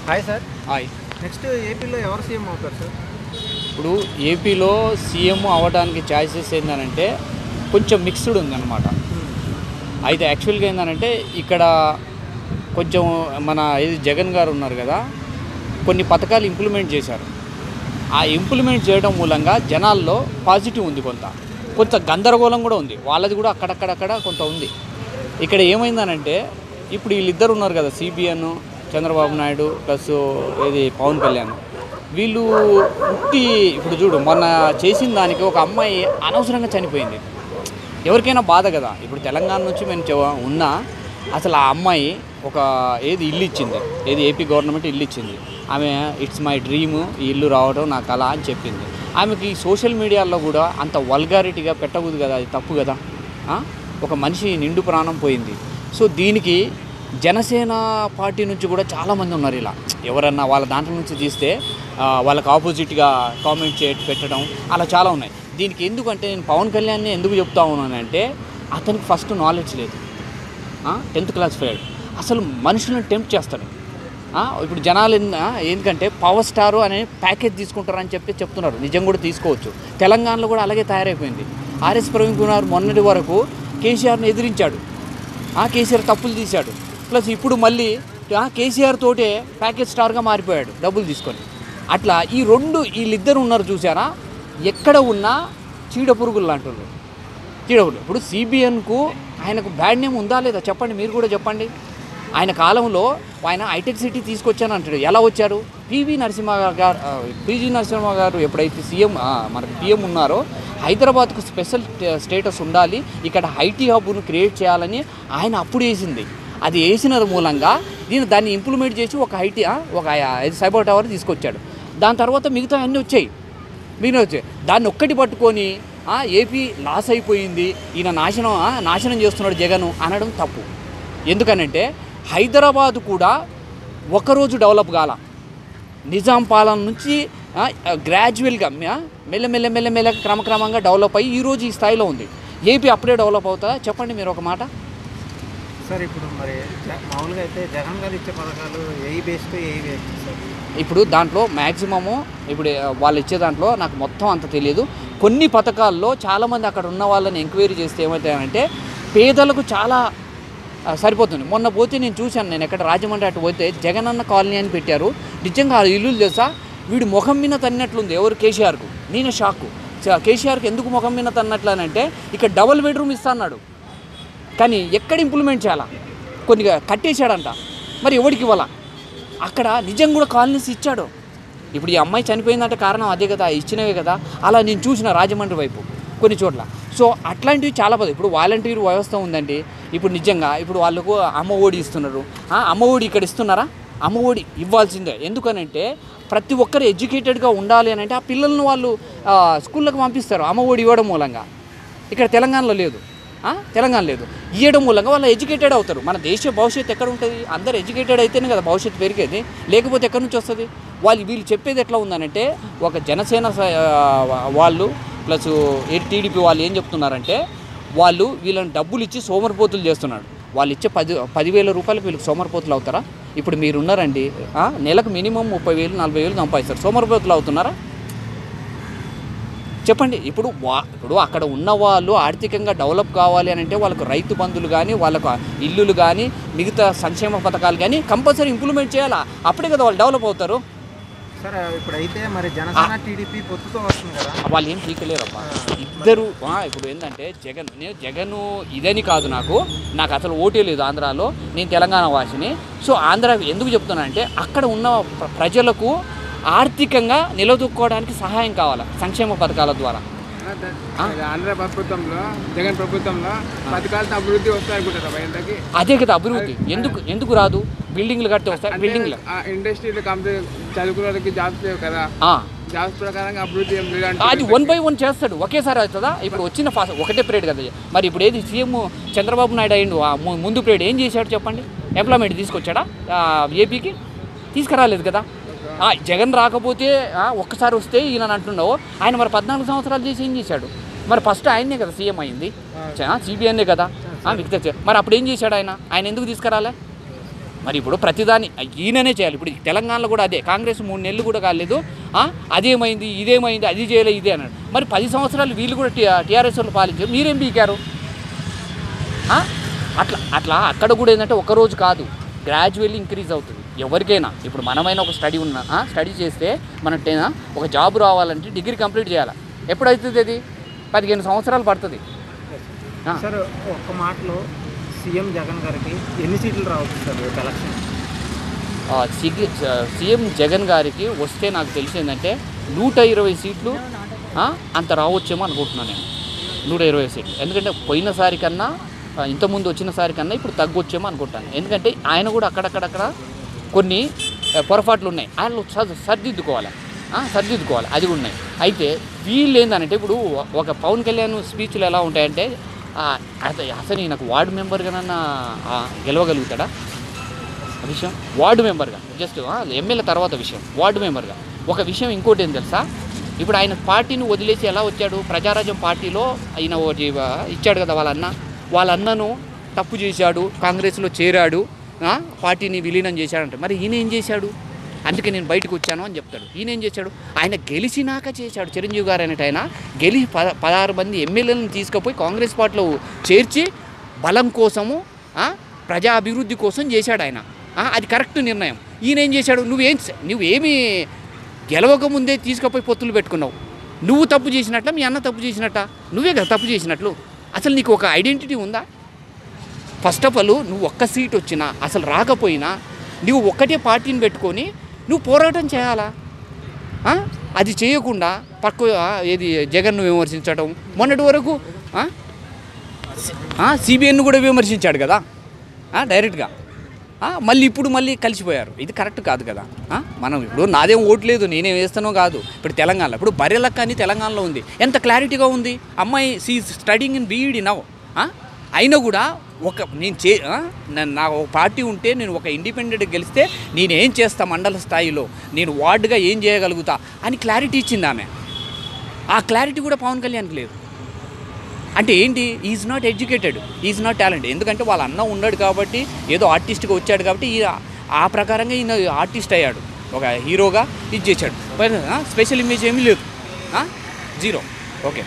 Hi sir. Hi. Next ఏపీలో ఎవరు CM అవుతారు సార్? ఇప్పుడు ఏపీలో సీఎం అవ్వడానికి ఛాయిసెస్ ఏంటంటే కొంచెం మిక్స్డ్ ఉందన్నమాట. అయితే యాక్చువల్గా ఏంటంటే ఇక్కడ కొంచెం మన ఇది జగన్ గారు ఉన్నారు కదా, కొన్ని పథకాలు ఇంప్లిమెంట్ చేశారు. ఆ ఇంప్లిమెంట్ చేయడం మూలంగా జనాల్లో పాజిటివ్ ఉంది, కొంత గందరగోళం కూడా ఉంది, వాళ్ళది కూడా అక్కడక్కడక్కడ కొంత ఉంది. ఇక్కడ ఏమైందనంటే ఇప్పుడు వీళ్ళిద్దరు ఉన్నారు కదా, సిబిఎన్ చంద్రబాబు నాయుడు ప్లస్ ఇది పవన్ కళ్యాణ్, వీళ్ళు ఇప్పుడు చూడు మొన్న చేసిన దానికి ఒక అమ్మాయి అనవసరంగా చనిపోయింది. ఎవరికైనా బాధ కదా. ఇప్పుడు తెలంగాణ నుంచి మేము ఉన్నా అసలు ఆ అమ్మాయి ఒక ఇల్లు ఇచ్చింది, ఏపీ గవర్నమెంట్ ఇల్లు ఇచ్చింది. ఆమె ఇట్స్ మై డ్రీమ్, ఈ ఇల్లు రావడం నా కళ అని చెప్పింది. ఆమెకి సోషల్ మీడియాలో కూడా అంత వల్గారిటీగా పెట్టకూడదు కదా, అది తప్పు కదా. ఒక మనిషి నిండు ప్రాణం పోయింది. సో దీనికి జనసేన పార్టీ నుంచి కూడా చాలామంది ఉన్నారు. ఇలా ఎవరన్నా వాళ్ళ దాంట్లో నుంచి తీస్తే వాళ్ళకి ఆపోజిట్గా కామెంట్ పెట్టడం అలా చాలా ఉన్నాయి. దీనికి ఎందుకంటే నేను పవన్ కళ్యాణ్ని ఎందుకు చెప్తా ఉన్నానంటే అతనికి ఫస్ట్ నాలెడ్జ్ లేదు, 10th క్లాస్ ఫెయిల్డ్. అసలు మనుషులను టెంప్ట్ చేస్తాడు. ఇప్పుడు జనాలు ఎందుకంటే పవర్ స్టారు అనే ప్యాకేజ్ తీసుకుంటారని చెప్తున్నారు. నిజం కూడా తీసుకోవచ్చు. తెలంగాణలో కూడా అలాగే తయారైపోయింది. ఆర్ఎస్ ప్రవీణ్ కుమార్ మొన్నటి వరకు కేసీఆర్ని ఎదిరించాడు, కేసీఆర్ తప్పులు తీశాడు. ప్లస్ ఇప్పుడు మళ్ళీ కేసీఆర్ తోటే ప్యాకేజ్ స్టార్గా మారిపోయాడు డబ్బులు తీసుకొని. అట్లా వీళ్ళిద్దరు ఉన్నారు చూసారా, ఎక్కడ ఉన్నా చీడపురుగులు లాంటి చీడపురుగులు. ఇప్పుడు సిబిఎన్కు ఆయనకు బ్యాడ్ నేమ్ ఉందా లేదా చెప్పండి, మీరు కూడా చెప్పండి. ఆయన కాలంలో ఆయన హైటెక్ సిటీ తీసుకొచ్చాను అంటాడు. ఎలా వచ్చారు? పిజి నరసింహ గారు ఎప్పుడైతే మనకు పిఎం ఉన్నారో హైదరాబాద్కు స్పెషల్ స్టేటస్ ఉండాలి, ఇక్కడ ఐటీ హబ్ను క్రియేట్ చేయాలని ఆయన అప్పుడు వేసింది. అది వేసిన మూలంగా దాన్ని ఇంప్లిమెంట్ చేసి ఒక సైబర్ టవర్ తీసుకొచ్చాడు. దాని తర్వాత మిగతా అన్నీ వచ్చాయి. దాన్ని ఒక్కటి పట్టుకొని ఏపీ లాస్ అయిపోయింది, ఈయన నాశనం చేస్తున్నాడు జగన్ అనడం తప్పు. ఎందుకనంటే హైదరాబాదు కూడా ఒకరోజు డెవలప్ కాల. నిజాం పాలన నుంచి గ్రాడ్యువల్గా మెల్లమెల్ల క్రమక్రమంగా డెవలప్ అయ్యి ఈరోజు ఈ స్థాయిలో ఉంది. ఏపీ అప్పుడే డెవలప్ అవుతుందా చెప్పండి మీరు ఒక మాట. సార్ ఇప్పుడు మరి మామూలుగా అయితే జగన్ గారు ఇచ్చే పథకాలు ఏ బేస్తో సార్? ఇప్పుడు దాంట్లో మ్యాక్సిమము ఇప్పుడు వాళ్ళు ఇచ్చే దాంట్లో నాకు మొత్తం అంత తెలియదు. కొన్ని పథకాల్లో చాలామంది అక్కడ ఉన్న వాళ్ళని ఎంక్వైరీ చేస్తే ఏమవుతాయంటే పేదలకు చాలా సరిపోతుంది. మొన్న పోతే నేను చూశాను, నేను ఎక్కడ రాజమండ్రి అటు పోతే జగనన్న కాలనీ అని పెట్టారు. నిజంగా ఆ ఇల్లు తెలుసా, వీడు ముఖం మీద తన్నట్లుంది. ఎవరు? కేసీఆర్కు. నేను షాకు. కేసీఆర్కి ఎందుకు ముఖం మీద తన్నట్లు అని అంటే ఇక్కడ డబుల్ బెడ్రూమ్ ఇస్తా అన్నాడు, కానీ ఎక్కడ ఇంప్లిమెంట్ చేయాలా, కొన్ని కట్టేశాడంట. మరి ఎవరికి ఇవ్వాలా? అక్కడ నిజం కూడా కాలనీస్ ఇచ్చాడు. ఇప్పుడు ఈ అమ్మాయి చనిపోయిందంటే కారణం అదే కదా, ఇచ్చినవే కదా. అలా నేను చూసిన రాజమండ్రి వైపు కొన్ని చోట్ల. సో అట్లాంటివి చాలా పది. ఇప్పుడు వాలంటీర్ వ్యవస్థ ఉందండి. ఇప్పుడు నిజంగా ఇప్పుడు వాళ్ళకు అమ్మ ఒడి ఇస్తున్నారు. అమ్మ ఒడి ఇక్కడ ఇస్తున్నారా? అమ్మ ఒడి ఇవ్వాల్సిందే. ఎందుకనంటే ప్రతి ఒక్కరు ఎడ్యుకేటెడ్గా ఉండాలి అని అంటే ఆ పిల్లలను వాళ్ళు స్కూళ్ళకి పంపిస్తారు అమ్మ ఒడి ఇవ్వడం మూలంగా. ఇక్కడ తెలంగాణలో లేదు, ఇవ్వడం మూలంగా వాళ్ళు ఎడ్యుకేటెడ్ అవుతారు. మన దేశ భవిష్యత్తు ఎక్కడ ఉంటుంది? అందరు ఎడ్యుకేటెడ్ అయితేనే కదా భవిష్యత్తు పెరిగేది, లేకపోతే ఎక్కడి నుంచి వస్తుంది? వీళ్ళు చెప్పేది ఎట్లా ఉందనంటే ఒక జనసేన వాళ్ళు ప్లస్ టీడీపీ వాళ్ళు ఏం చెప్తున్నారంటే వీళ్ళని డబ్బులు ఇచ్చి సోమరిపోతులు చేస్తున్నాడు. వాళ్ళు ఇచ్చే 10,000 రూపాయలకు వీళ్ళకి సోమరిపోతులు అవుతారా? ఇప్పుడు మీరు ఉన్నారండి, నెలకు మినిమం 30,000 40,000 సంపాదిస్తారు. సోమరిపోతులు అవుతున్నారా చెప్పండి. ఇప్పుడు అక్కడ ఉన్న వాళ్ళు ఆర్థికంగా డెవలప్ కావాలి అని అంటే వాళ్ళకు రైతు బంధువులు కానీ, వాళ్ళకు ఇల్లులు కానీ, మిగతా సంక్షేమ పథకాలు కానీ కంపల్సరీ ఇంప్లిమెంట్ చేయాలా, అప్పుడే కదా వాళ్ళు డెవలప్ అవుతారు. సరే ఇప్పుడైతే మరి జనసేన టీడీపీ పొత్తుతో వస్తుంది కదా, వాళ్ళు ఏం పీకలేరబ్బా ఇద్దరు. ఇప్పుడు ఏంటంటే జగన్ ఇదని కాదు, నాకు అసలు ఓటే లేదు ఆంధ్రాలో, నేను తెలంగాణ వాసిని. సో ఆంధ్ర ఎందుకు చెప్తున్నానంటే అక్కడ ఉన్న ప్రజలకు ఆర్థికంగా నిలదొక్కుకోవడానికి సహాయం కావాలి సంక్షేమ పథకాల ద్వారా. ఆంధ్ర ప్రభుత్వంలో జగన్ ప్రభుత్వంలో పథకాలతో అభివృద్ధి వస్తాయి. అదే కదా అభివృద్ధి. ఎందుకు రాదు? బిల్డింగ్లు కట్టి వస్తాయి. బిల్డింగ్లు ఇండస్ట్రీలు చదువుకున్న వాళ్ళకి జాబ్స్ లేవు కదా, జాబ్స్ ప్రకారంగా అభివృద్ధి అది 1 by 1 చేస్తాడు. ఒకేసారి అవుతుందా? ఇప్పుడు వచ్చిన ఒకటే పీరియడ్ కదా. మరి ఇప్పుడు ఏది సీఎం చంద్రబాబు నాయుడు అయ్యిండు, ముందు పీరియడ్ ఏం చేశాడు చెప్పండి? ఎంప్లాయ్మెంట్ తీసుకొచ్చాడా ఏపీకి? తీసుకురాలేదు కదా. జగన్ రాకపోతే ఒక్కసారి వస్తే ఈయన అంటున్నావు. ఆయన మరి 14 సంవత్సరాలు చేసి ఏం చేశాడు? మరి ఫస్ట్ ఆయనే కదా సీఎం అయింది, సిబిఎన్ఏ కదా. మరి అప్పుడు ఏం చేశాడు ఆయన ఎందుకు తీసుకురాలే? మరి ఇప్పుడు ప్రతిదాన్ని ఈయననే చేయాలి. ఇప్పుడు తెలంగాణలో కూడా అదే, కాంగ్రెస్ 3 నెలలు కూడా కాలేదు, అదేమైంది ఇదేమైంది అది చేయలే ఇదే అన్నాడు. మరి 10 సంవత్సరాలు వీళ్ళు కూడా టీఆర్ఎస్ వాళ్ళు పాలించారు, మీరేం పీకారు? అట్లా అక్కడ కూడా ఏంటంటే ఒకరోజు కాదు, గ్రాడ్యువల్లీ ఇంక్రీజ్ అవుతుంది ఎవరికైనా. ఇప్పుడు మనమైనా ఒక స్టడీ చేస్తే మనకి ఒక జాబ్ రావాలంటే డిగ్రీ కంప్లీట్ చేయాలి. ఎప్పుడవుతుంది అది? 15 సంవత్సరాలు పడుతుంది. సార్ ఒక్క మాటలో సీఎం జగన్ గారికి ఎన్ని సీట్లు రావచ్చు సార్ ఎలక్షన్? సీఎం జగన్ గారికి వస్తే నాకు తెలిసి ఏంటంటే 120 సీట్లు అంత రావచ్చేమో అనుకుంటున్నాను నేను. 120 సీట్లు. ఎందుకంటే పోయినసారి కన్నా ఇంతకుముందు వచ్చినసారి కన్నా ఇప్పుడు తగ్గొచ్చేమో అనుకుంటాను. ఎందుకంటే ఆయన కూడా అక్కడక్కడక్కడ కొన్ని పొరపాట్లు ఉన్నాయి, ఆయన సర్దిద్దుకోవాలి, అది ఉన్నాయి. అయితే వీళ్ళు ఏంటంటే ఇప్పుడు ఒక పవన్ కళ్యాణ్ స్పీచ్లు ఎలా ఉంటాయంటే అసలు నాకు వార్డు మెంబర్గానన్నా గెలవగలుగుతాడా విషయం? వార్డు మెంబర్గా జస్ట్ ఎమ్మెల్యే తర్వాత విషయం, వార్డు మెంబర్గా ఒక విషయం. ఇంకోటి ఏం తెలుసా, ఇప్పుడు ఆయన పార్టీని వదిలేసి ఎలా వచ్చాడు? ప్రజారాజ్యం పార్టీలో ఆయన ఒకటి ఇచ్చాడు కదా, వాళ్ళ అన్నను తప్పు చేశాడు, కాంగ్రెస్లో చేరాడు, పార్టీని విలీనం చేశాడంటే మరి ఈయన ఏం చేశాడు? అందుకే నేను బయటకు వచ్చాను అని చెప్తాడు. ఈయన ఏం చేశాడు? ఆయన గెలిచినాక చేశాడు. చిరంజీవి గారు అనేట ఆయన గెలిచి 16 మంది ఎమ్మెల్యేలను తీసుకుపోయి కాంగ్రెస్ పార్టీలో చేర్చి బలం కోసము, ప్రజా అభివృద్ధి కోసం చేశాడు ఆయన. అది కరెక్ట్ నిర్ణయం. ఈయన ఏం చేశాడు? నువ్వేమి గెలవకముందే తీసుకుపోయి పొత్తులు పెట్టుకున్నావు. నువ్వు తప్పు చేసినట్ల, మీ అన్న తప్పు చేసినట్ట? నువ్వే కదా తప్పు చేసినట్లు. అసలు నీకు ఒక ఐడెంటిటీ ఉందా? ఫస్ట్ ఆఫ్ ఆల్ నువ్వు ఒక్క సీట్ వచ్చినా, అసలు రాకపోయినా, నువ్వు ఒక్కటే పార్టీని పెట్టుకొని నువ్వు పోరాటం చేయాలా? అది చేయకుండా ఏది జగన్ను విమర్శించడం, మొన్నటి వరకు సిబిఎన్ను కూడా విమర్శించాడు కదా డైరెక్ట్గా. మళ్ళీ కలిసిపోయారు. ఇది కరెక్ట్ కాదు కదా. మనం ఇప్పుడు నాదేం ఓట్లేదు, నేనేం వేస్తానో కాదు. ఇప్పుడు తెలంగాణలో ఇప్పుడు బర్రెలక్క అని తెలంగాణలో ఉంది, ఎంత క్లారిటీగా ఉంది. అమ్మాయి స్టడీయింగ్ ఇన్ బీఈడి నౌ. అయినా కూడా నా ఒక పార్టీ ఉంటే, నేను ఒక ఇండిపెండెంట్ గెలిస్తే నేనేం చేస్తా, మండల స్థాయిలో నేను వార్డుగా ఏం చేయగలుగుతా అని క్లారిటీ ఇచ్చింది ఆమె. ఆ క్లారిటీ కూడా పవన్ కళ్యాణ్కి లేదు. అంటే ఏంటి? Is not educated, is not talent. ఎందుకంటే వాళ్ళ అన్న ఉన్నాడు కాబట్టి, ఏదో ఆర్టిస్ట్గా వచ్చాడు కాబట్టి ఆ ప్రకారంగా ఈయన ఆర్టిస్ట్ అయ్యాడు, ఒక హీరోగా ఇది చేశాడు. స్పెషల్ ఇమేజ్ ఏమీ లేదు, జీరో. ఓకే.